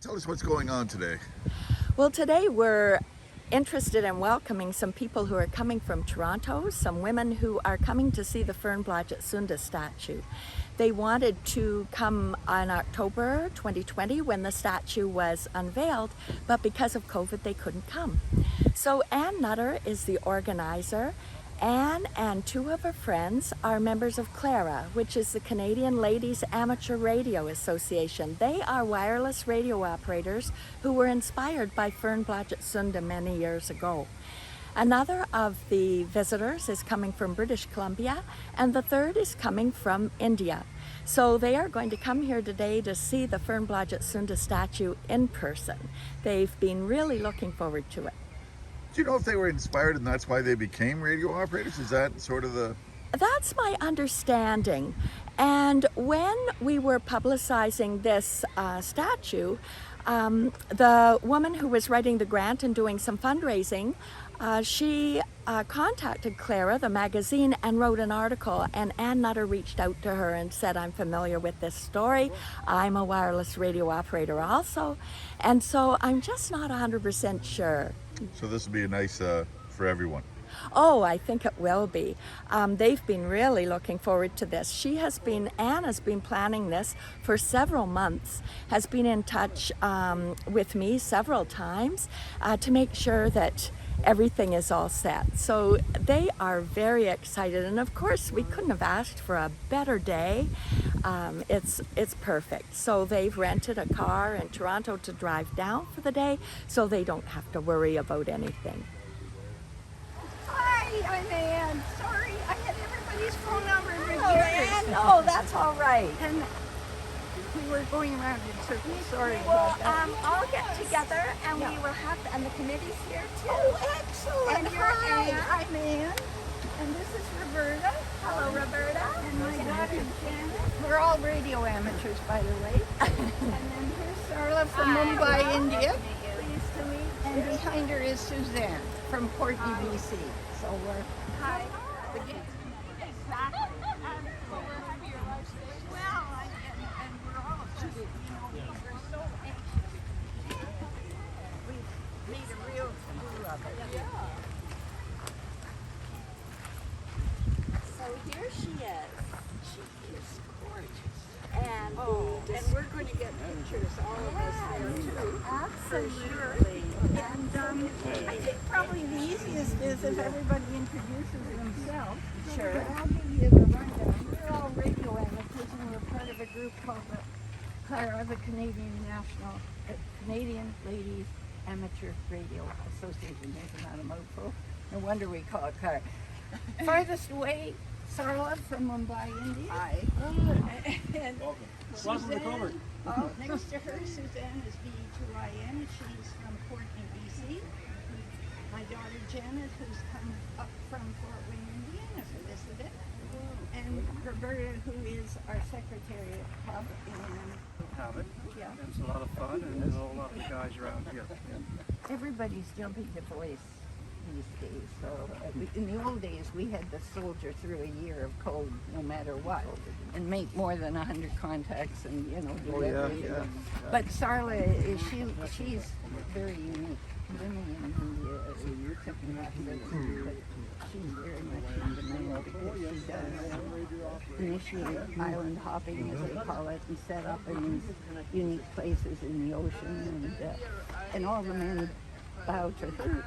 Tell us what's going on today. Well, today we're interested in welcoming some people who are coming from Toronto, some women who are coming to see the Fern Blodgett Sunde statue. They wanted to come in October 2020 when the statue was unveiled, but because of COVID they couldn't come. So Ann Nutter is the organizer. Anne and two of her friends are members of CLARA, which is the Canadian Ladies Amateur Radio Association. They are wireless radio operators who were inspired by Fern Blodgett Sunde many years ago. Another of the visitors is coming from British Columbia, and the third is coming from India. So they are going to come here today to see the Fern Blodgett Sunde statue in person. They've been really looking forward to it. Do you know if they were inspired and that's why they became radio operators? Is that sort of the... That's my understanding. And when we were publicizing this statue, the woman who was writing the grant and doing some fundraising, she contacted CLARA, the magazine, and wrote an article. And Ann Nutter reached out to her and said, I'm familiar with this story. I'm a wireless radio operator also. And so I'm just not 100% sure. So this will be a nice for everyone. Oh, I think it will be. They've been really looking forward to this. Anne has been planning this for several months, has been in touch with me several times to make sure that everything is all set. So they are very excited, and of course we couldn't have asked for a better day. It's perfect. So they've rented a car in Toronto to drive down for the day, so they don't have to worry about anything. Hi, I'm Ann. Sorry, I had everybody's phone number. Oh, Ann, no, that's all right. And we were going around in circles. Sorry We will about that. all get together, and Yeah. we will have, and the committee's here too. Oh, excellent. And you're Hi, Ann. I'm Ann. And this is Roberta. Hello, Roberta. And my daughter Janet. We're all radio amateurs, by the way. And then here's Sarla from Mumbai, India. Pleased to meet you. And behind her is Suzanne from Courtney, BC. So we're... Hi. So here she is. She is gorgeous. And And we're going to get pictures, all of us there too. absolutely. And I think probably the easiest is if everybody introduces themselves. Sure. But I'll give you the rundown. We're all radio amateurs and we're part of a group called the CLARA, the Canadian Ladies Amateur Radio Association. Isn't that a mouthful? No wonder we call it CLARA. Farthest away, Sarla from Mumbai, India. Hi. And Welcome to Coburg. next to her, Suzanne is B2IN. She's from Courtney, BC. My daughter Janet, who's come up from Fort Wayne, Indiana for this event. And Roberta, who is our secretary of pub Have it. Yeah. It's a lot of fun, and there's a whole lot of guys around here. everybody's jumping to voice these days. So in the old days, we had to soldier through a year of code no matter what and make more than 100 contacts and, do everything. But Sarla, she's very unique. Women in India, you couldn't have her, but she's very much in demand because she does initiate island hopping, as they call it, and set up in these unique places in the ocean, and all the men bow to her.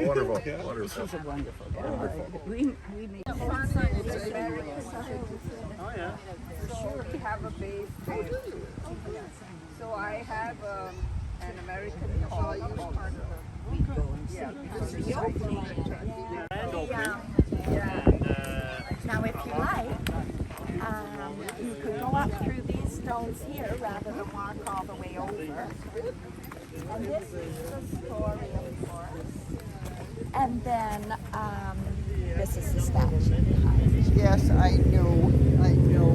Wonderful, wonderful. She's a wonderful guy. We made Oh, yeah. So we have a base there. So I have an American call you. Yeah. And opening. Yeah. And, Now, if you like, you could go up through these stones here rather than walk all the way over. And this is the story, of course. And then this is the statue behind. Yes, I know. I know.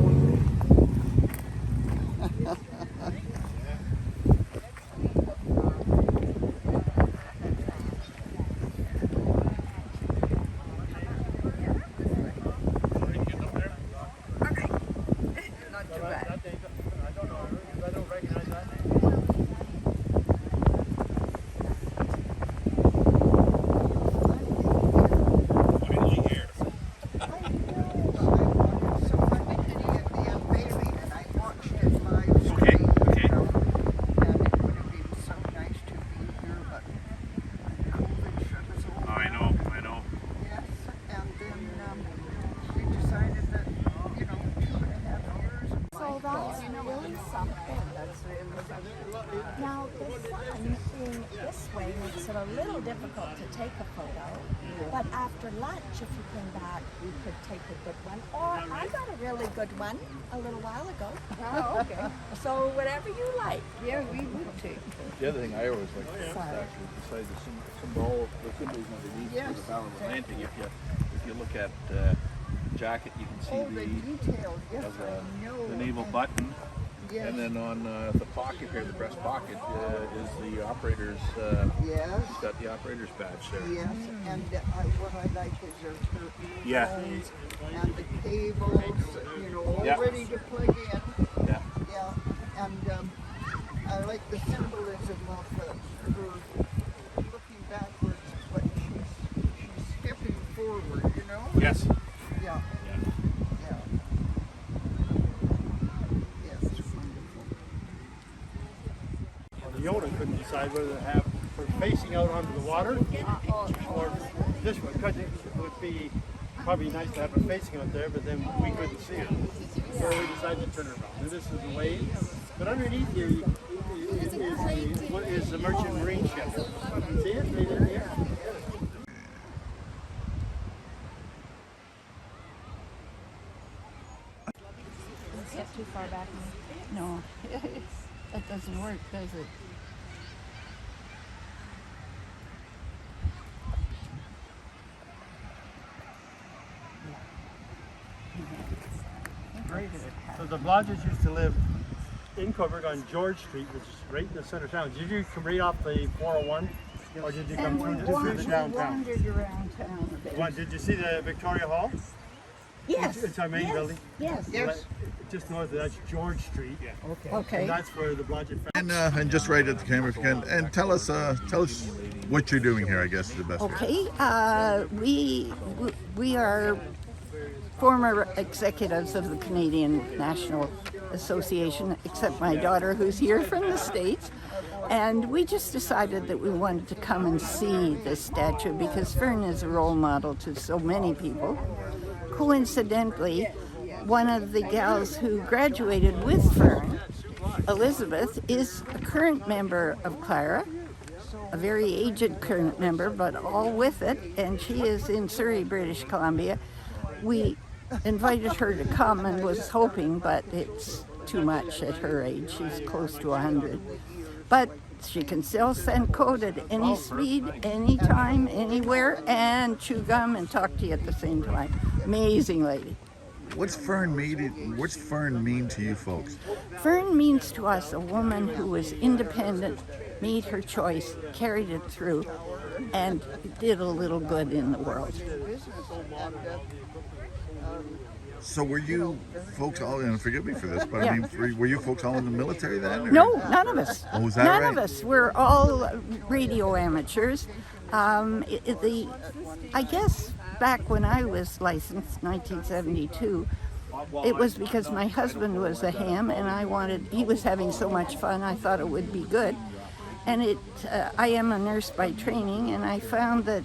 I don't know. I don't recognize that name. Now, the sun being this way makes it a little difficult to take a photo, but after lunch, if you came back, we could take a good one. Or I got a really good one a little while ago. Oh, okay. So whatever you like. Yeah, we would take. The other thing I always like is actually beside the symbol, the symbols underneath Yes, the Battle of Atlantic. If you look at jacket, you can see Oh, the details. Yes, I know. the naval button. Yes. And then on the pocket here, the breast pocket, is the operator's. Yes. It's got the operator's badge there. Yes, and what I like is their turkey Yeah. phones and the cables, you know, all Yeah. ready to plug in. Yeah. Yeah, and I like the symbolism of her looking backwards, but she's skipping forward, you know? Yes. Yeah. Yeah. Yes, it's wonderful. The owner couldn't decide whether to have her facing out onto the water or this way, because it would be probably nice to have her facing out there, but then we couldn't see her. So we decided to turn her around. And this is the way. But underneath here is the merchant marine ship. See it right in here? Let's get too far back. No, that doesn't work, does it? So the Blodgetts used to live in Coburg on George Street, which is right in the center of town. Did you come right off the 401? Or did you come through the downtown? Wandered around town a bit. Did you see the Victoria Hall? Yes. It's our main building. Yes. Yes. Just north of that's George Street. Okay. And that's where the Blodgett family. And just right at the camera if you can, and tell us what you're doing here. I guess is the best. Okay. We are former executives of the Canadian National Association, except my daughter who's here from the States. And we just decided that we wanted to come and see this statue because Fern is a role model to so many people. Coincidentally, one of the gals who graduated with Fern, Elizabeth, is a current member of CLARA, a very aged current member, but all with it, and she is in Surrey, British Columbia. We invited her to come and was hoping, but it's too much at her age. She's close to 100. But she can still send code at any speed, anytime, anywhere, and chew gum and talk to you at the same time. Amazing lady. What's Fern mean to you folks? Fern means to us a woman who was independent, made her choice, carried it through, and did a little good in the world. So were you folks all, and forgive me for this, but I Yeah. mean, were you folks all in the military then? Or? No, none of us. Oh, is that None right? of us. We're all radio amateurs. I guess back when I was licensed, 1972, it was because my husband was a ham and he was having so much fun, I thought it would be good. And I am a nurse by training, and I found that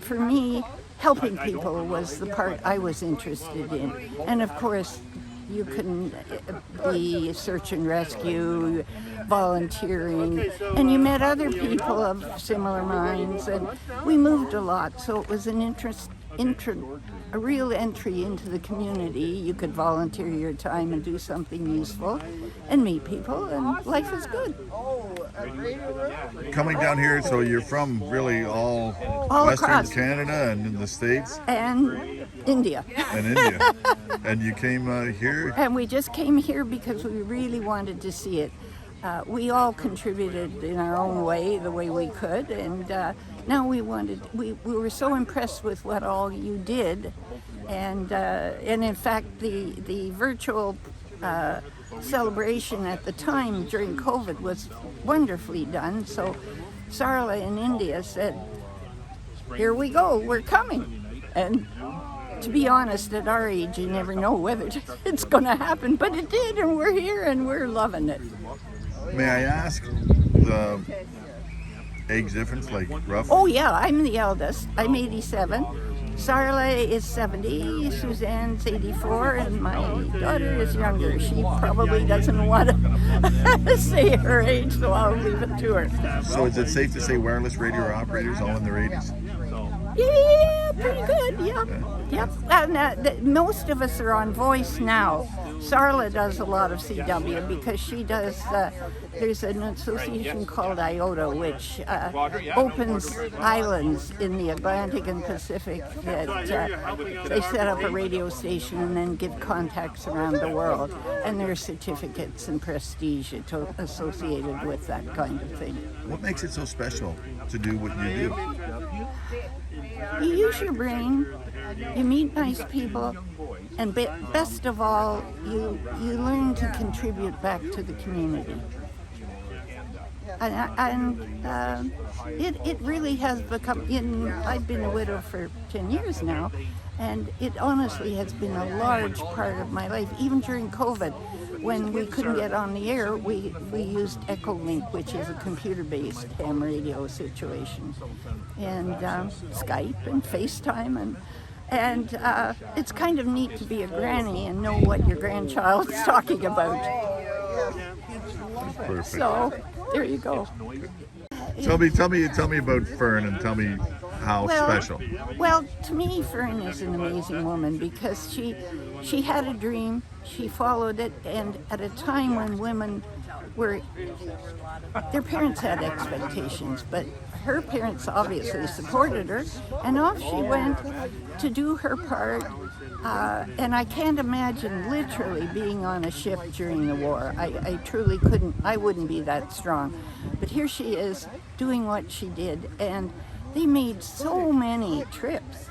for me, helping people was the part I was interested in. And of course, you can be search and rescue, volunteering, and you met other people of similar minds, and we moved a lot, so it was a real entry into the community. You could volunteer your time and do something useful and meet people, and life is good. Coming down here, so you're from really all Western across. Canada and in the States And India. and India. And you came here? And we just came here because we really wanted to see it. We all contributed in our own way, the way we could, and now we were so impressed with what all you did, and in fact the virtual celebration at the time during COVID was wonderfully done. So Sarla in India said, "Here we go, we're coming," and to be honest, at our age, you never know whether it's going to happen, but it did, and we're here, and we're loving it. May I ask the age difference, like rough? Oh yeah, I'm the eldest. I'm 87. Sarla is 70, Suzanne's 84, and my daughter is younger. She probably doesn't want to say her age, so I'll leave it to her. So is it safe to say wireless radio operators all in their 80s? Yeah, pretty good. Yep. And most of us are on voice now. Sarla does a lot of CW because she does. There's an association called IOTA, which opens islands in the Atlantic and Pacific. That they set up a radio station and then give contacts around the world, and there are certificates and prestige associated with that kind of thing. What makes it so special to do what you do? You use your brain, you meet nice people, and best of all, you learn to contribute back to the community. And it really has become, I've been a widow for 10 years now, and it honestly has been a large part of my life. Even during COVID, when we couldn't get on the air, we used Echolink, which is a computer-based ham radio situation, and Skype and FaceTime, and it's kind of neat to be a granny and know what your grandchild's talking about. Perfect. So there you go. Tell me about Fern, and tell me how special. Well, to me, Fern is an amazing woman because she had a dream, she followed it, and at a time when women were, their parents had expectations, but her parents obviously supported her, and off she went to do her part. And I can't imagine literally being on a ship during the war. I truly couldn't, I wouldn't be that strong. But here she is doing what she did, and they made so many trips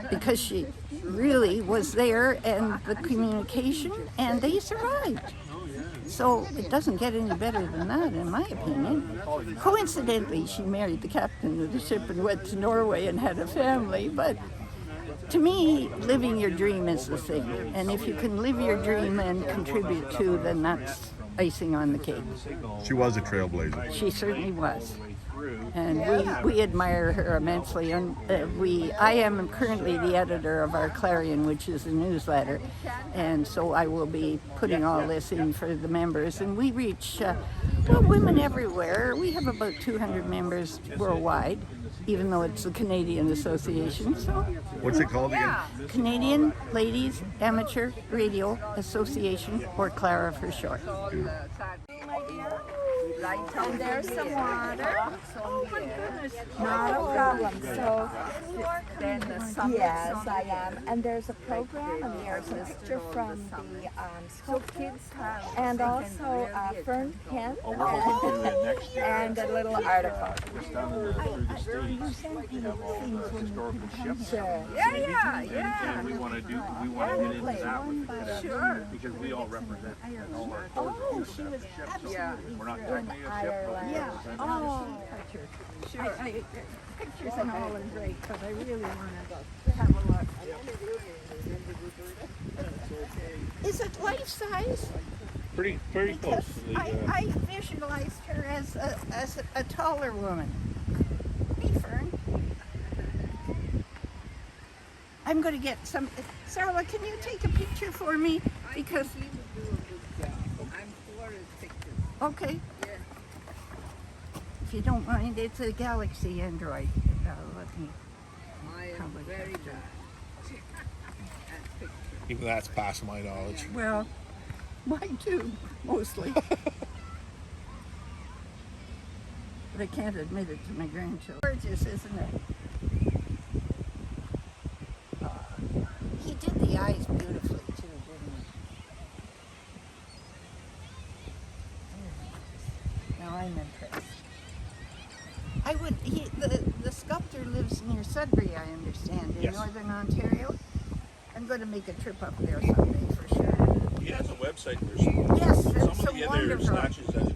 because she really was there, and the communication, and they survived. So it doesn't get any better than that, in my opinion. Coincidentally, she married the captain of the ship and went to Norway and had a family, but to me, living your dream is the thing. And if you can live your dream and contribute to, then that's icing on the cake. She was a trailblazer. She certainly was. And we admire her immensely. And I am currently the editor of our Clarion, which is a newsletter. And so I will be putting all this in for the members. And we reach women everywhere. We have about 200 members worldwide, even though it's the Canadian Association. So What's it called again? Canadian Ladies Amateur Radio Association, or CLARA for short. And there's some water. Oh my goodness. Not a problem. So, Then the summer yes, I am. And there's a program, and there's a picture from the school kids have and also Fern pen and a little article. Sure. Yeah. And we want to get into that with the cadets. Sure. Because we all represent all our Oh, she was Yeah. absolutely We're not in technically a ship, but Ireland. we Yeah. represent Oh, Sure. pictures and all are great, but I really want to have a look. Is it life size? pretty Because I visualized her as a taller woman. Hey, Fern. I'm going to get some. Sarla, can you take a picture for me? Because, I'm for his pictures. okay. Yeah. If you don't mind, it's a Galaxy Android. Let me. I am Probably very picture. bad at pictures. Even that's past my knowledge. Well, mine too, mostly. But I can't admit it to my grandchildren. Gorgeous, isn't it? He did the eyes beautifully too, didn't he? Now I'm impressed. I would. The sculptor lives near Sudbury, I understand, in Yes. northern Ontario. I'm going to make a trip up there someday for sure. He has a website where Yes, that's so somebody in there wonderful. snatches at